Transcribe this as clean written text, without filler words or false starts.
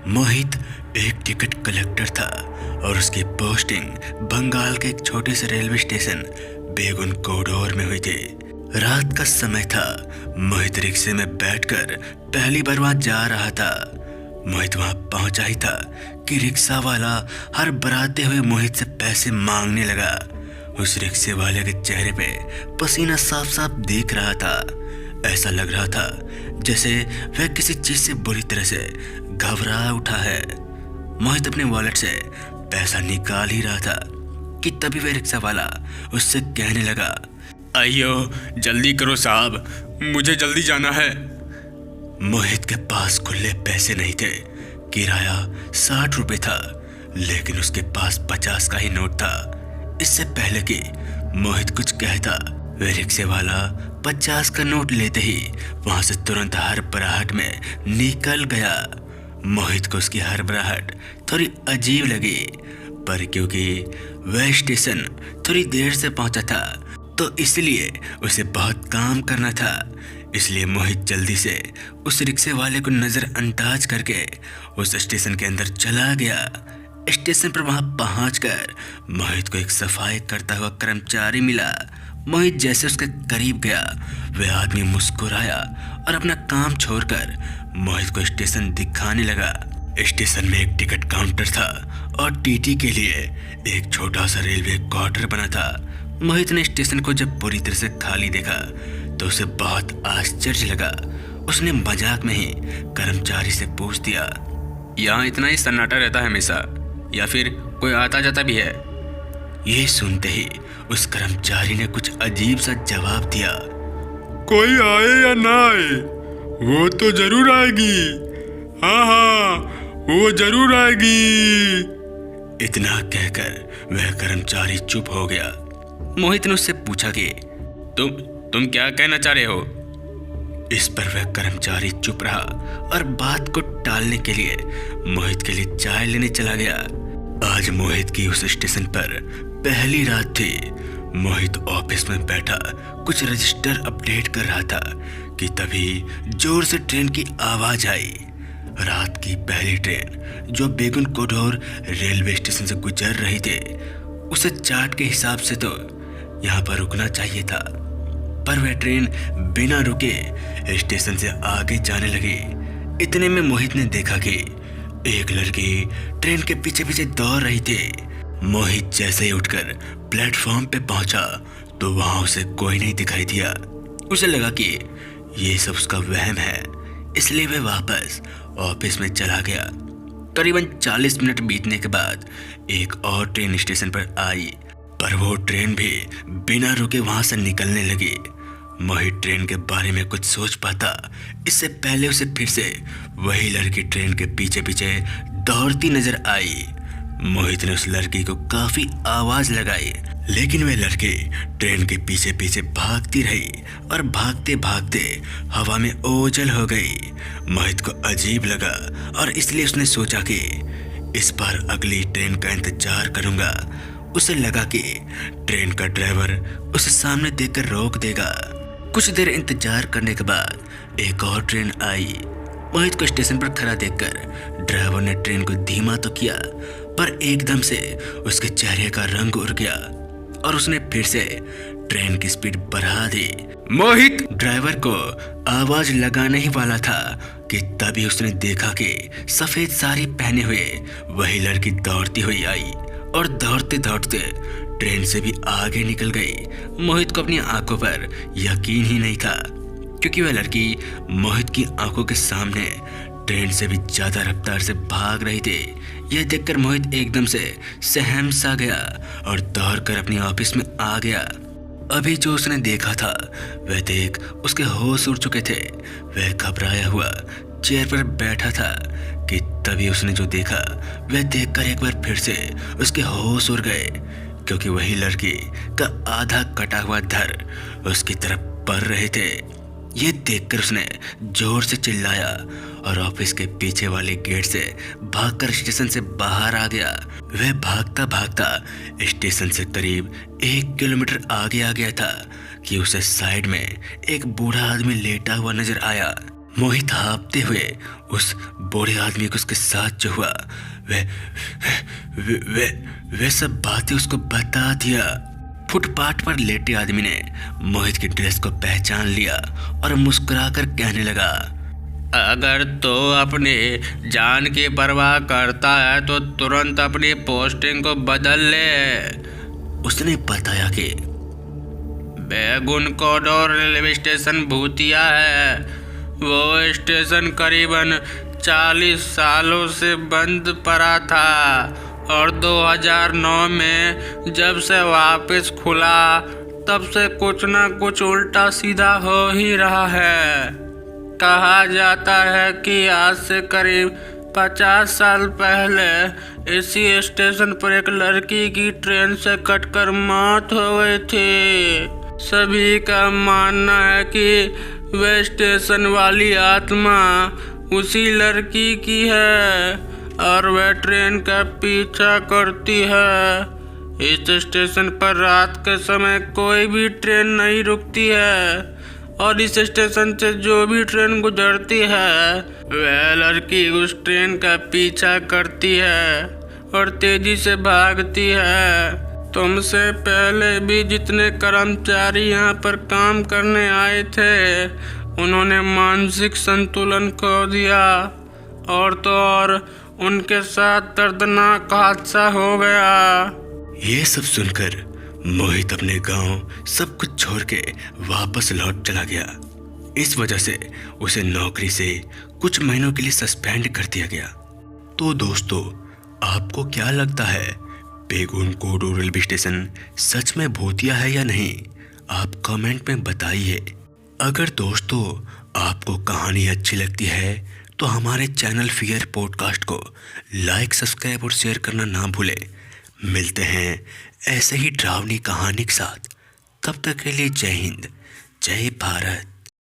मोहित एक ticket collector था और उसकी पोस्टिंग बंगाल के एक छोटे से रेलवे स्टेशन बेगुन कोडोर में हुई थी। रात का समय था। मोहित रिक्शे में बैठकर पहली बार वहां जा रहा था। मोहित वहां पहुंचा ही था कि रिक्शा वाला हर बराते हुए मोहित से पैसे मांगने लगा। उस रिक्शे वाले के चेहरे पे पसीना साफ साफ दिख रहा था। ऐसा लग रहा था जैसे वह किसी चीज से बुरी तरह से घबरा उठा है। मोहित अपने वॉलेट से पैसा निकाल ही रहा था कि तभी वह रिक्शा वाला उससे कहने लगा, अयो जल्दी करो साहब, मुझे जल्दी जाना है। मोहित के पास खुले पैसे नहीं थे। किराया 60 रुपए था, लेकिन उसके पास 50 का ही नोट था। इससे पहले कि मोहित कुछ कहता, वह रिक्शे वाला 50 का नोट लेते ही वहां से तुरंत हड़बड़ाहट में निकल गया। मोहित को उसकी हड़बड़ाहट थोड़ी अजीब लगी, पर क्योंकि वह स्टेशन थोड़ी देर से पहुंचा था तो इसलिए उसे बहुत काम करना था। इसलिए मोहित जल्दी से उस रिक्शे वाले को नजरअंदाज करके उस स्टेशन के अंदर चला गया। स्टेशन पर वहां पहुंचकर मोहित को एक सफाई करता हुआ कर्मचारी मिला। मोहित जैसे उसके करीब गया, वह आदमी मुस्कुराया और अपना काम छोड़कर मोहित को स्टेशन दिखाने लगा। स्टेशन में एक टिकट काउंटर था और टीटी के लिए एक छोटा सा रेलवे क्वार्टर बना था। मोहित ने स्टेशन को जब पूरी तरह से खाली देखा तो उसे बहुत आश्चर्य लगा। उसने मजाक में ही कर्मचारी से पूछ दिया, यहाँ इतना ही सन्नाटा रहता है हमेशा, या फिर कोई आता जाता भी है? ये सुनते ही उस कर्मचारी ने कुछ अजीब सा जवाब दिया, कोई आए या ना आए, वो तो जरूर आएगी। हाँ, वो जरूर आएगी। इतना कहकर वह कर्मचारी चुप हो गया। मोहित ने उससे पूछा कि तुम क्या कहना चाह रहे हो? इस पर वह कर्मचारी चुप रहा और बात को टालने के लिए मोहित के लिए चाय लेने चला गया। आज मोहित की उस स्टेशन पर पहली रात थी। मोहित ऑफिस में बैठा कुछ रजिस्टर अपडेट कर रहा था कि तभी जोर से ट्रेन की आवाज आई। रात की पहली ट्रेन जो बेगुन कोडोर रेलवे स्टेशन से गुजर रही थी, उसे चार्ट के हिसाब से तो यहाँ पर रुकना चाहिए था, पर वह ट्रेन बिना रुके स्टेशन से आगे जाने लगी। इतने में मोहित ने देखा कि एक लड़की ट्रेन के पीछे पीछे दौड़ रही थी। मोहित जैसे ही उठकर प्लेटफॉर्म पे पहुंचा तो वहां उसे कोई नहीं दिखाई दिया। उसे लगा कि ये सब उसका वहम है, इसलिए वह वापस ऑफिस में चला गया। करीबन 40 मिनट बीतने के बाद एक और ट्रेन स्टेशन पर आई, पर वो ट्रेन भी बिना रुके वहां से निकलने लगी। मोहित ट्रेन के बारे में कुछ सोच पाता इससे पहले उसे फिर से वही लड़की ट्रेन के पीछे पीछे दौड़ती नजर आई। मोहित ने उस लड़की को काफी आवाज लगाई, लेकिन वह लड़की ट्रेन के पीछे पीछे भागती रही और भागते भागते हवा में ओझल हो गई। मोहित को अजीब लगा और इसलिए उसने सोचा कि इस बार अगली ट्रेन का इंतजार करूंगा। उसे लगा कि ट्रेन का ड्राइवर उसे सामने देखकर रोक देगा। कुछ देर इंतजार करने के बाद एक और ट्रेन आई। मोहित को स्टेशन पर खड़ा देखकर ड्राइवर ने ट्रेन को धीमा तो किया, पर एकदम से उसके चेहरे का रंग उड़ गया और उसने फिर से ट्रेन की स्पीड बढ़ा दी। मोहित! ड्राइवर को आवाज लगाने ही वाला था कि तभी उसने देखा कि सफेद साड़ी पहने हुए वही लड़की दौड़ती हुई आई और दौड़ते दौड़ते ट्रेन से भी आगे निकल गई। मोहित को अपनी आंखों पर यकीन ही नहीं था, क्योंकि वह लड़की मोहित की आंखों के सामने ट्रेन से भी ज्यादा रफ्तार से भाग रही थी। यह देखकर मोहित एकदम से सहम सा गया और दौड़कर अपने ऑफिस में आ गया। अभी जो उसने देखा था वह देख उसके होश उड़ चुके थे। वह घबराया हुआ चेयर पर बैठा था कि तभी उसने जो देखा वह देखकर एक बार फिर से उसके होश उड़ गए, क्योंकि वही लड़की का आधा कटा हुआ धर उसकी तरफ बढ़ रहे थे। ये देखकर उसने जोर से चिल्लाया और ऑफिस के पीछे वाले गेट से भागकर स्टेशन से बाहर आ गया। वह भागता भागता स्टेशन से करीब 1 किलोमीटर आगे आ गया था कि उसे साइड में एक बूढ़ा आदमी लेटा हुआ नजर आया। मोहित हाँफते हुए उस बूढ़े आदमी को उसके साथ जो हुआ वे सब बातें उसको बता दिया। फुटपाथ पर लेटे आदमी ने मोहित की ड्रेस को पहचान लिया और मुस्कुराकर कहने लगा, अगर तो अपने जान की परवाह करता है तो तुरंत अपनी पोस्टिंग को बदल ले। उसने बताया कि बैगुन कोडोर रेलवे स्टेशन भूतिया है। वो स्टेशन करीबन 40 सालों से बंद पड़ा था और 2009 में जब से वापस खुला तब से कुछ ना कुछ उल्टा सीधा हो ही रहा है। कहा जाता है कि आज से करीब 50 साल पहले इसी स्टेशन पर एक लड़की की ट्रेन से कटकर मौत हो गई थी। सभी का मानना है कि वह स्टेशन वाली आत्मा उसी लड़की की है और वह ट्रेन का पीछा करती है। इस स्टेशन पर रात के समय कोई भी ट्रेन नहीं रुकती है और इस स्टेशन से जो भी ट्रेन गुजरती है वह लड़की उस ट्रेन का पीछा करती है और तेजी से भागती है। तुमसे पहले भी जितने कर्मचारी यहाँ पर काम करने आए थे उन्होंने मानसिक संतुलन खो दिया और तो और उनके साथ दर्दनाक हादसा हो गया। ये सब सुनकर मोहित अपने गांव सब कुछ छोड़ के वापस लौट चला गया। इस वजह से उसे नौकरी से कुछ महीनों के लिए सस्पेंड कर दिया गया। तो दोस्तों, आपको क्या लगता है, बैगुन कोडोर रेलवे स्टेशन सच में भूतिया है या नहीं? आप कमेंट में बताइए। अगर दोस्तों आपको कहानी अच्छी लगती है तो हमारे चैनल फियर पॉडकास्ट को लाइक, सब्सक्राइब और शेयर करना ना भूलें। मिलते हैं ऐसे ही डरावनी कहानी के साथ। तब तक के लिए जय हिंद, जय भारत।